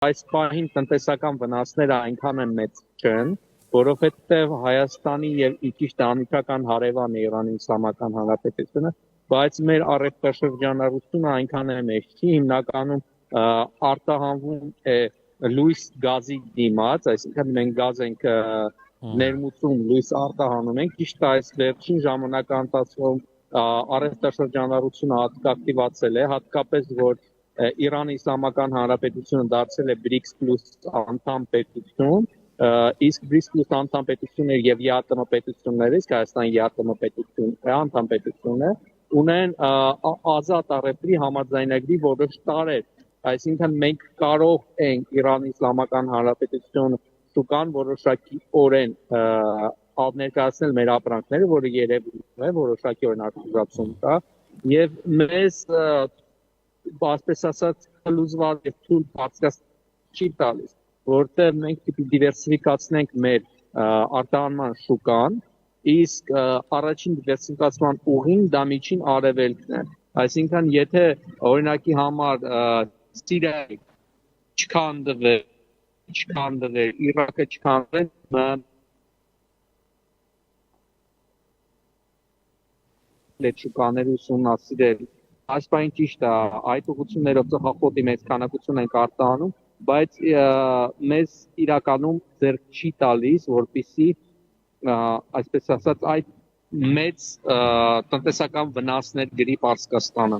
այս պահին տնտեսական վնասները այնքան են մեծ չեն, որովհետև Հայաստանի եւ ճիշտ անմիջական հարևան է Իրանի Իսլամական Հանրապետությունը, բայց մեր առևտրաշրջանառությունը այնքան է մեծ չի, հիմնականում արտահանվում է լույս գազի դիմաց, այսինքն մենք գազ ենք ներմուծում, լույս արտահանում ենք, ճիշտ այս վերջին ժամանակահատվածում ընթացքում առևտրաշրջանառությունը ակտիվացել է, հատկապես որ Իրանի Իսլամական Հանրապետությունը դարձել է BRICS+ անդամ պետություն, իսկ BRICS+ անդամ պետությունները եւ ԵԱՏՄ պետությունները, իսկ Հայաստանի ԵԱՏՄ պետություն, անդամ պետություն է, ունեն ազատ առևտրի համաձայնագրի որոշ տարեր, այսինքն մենք կարող ենք Իրանի Իսլամական Հանրապետություն շուկան որոշակի օրեն ներկայացնել մեր ապրանքները, որը երևում է որոշակի օրինակ կա, եւ մեզ ասպես ասած լուզված եւ թույլ բացկաց չի տալիս, որտեղ մենք պիտի դիվերսիֆիկացնենք մեր արտահանման շուկան, իսկ առաջին դիվերսիֆիկացման ուղին դա միջին արևելքն է, այսինքն եթե օրինակի համար Սիրիայի չքանդվեր, Իրաքը չքանդվեր, շուկաների ուսումնասիրել, այս բանը ճիշտ է, այդ ուղղություններով ծխախոտի մեծ քանակություն ենք արտահանում, բայց մեզ իրականում ձեռք չի տալիս, որպեսզի այսպես ասած այդ մեծ տնտեսական վնասներ գրի Պարսկաստանը։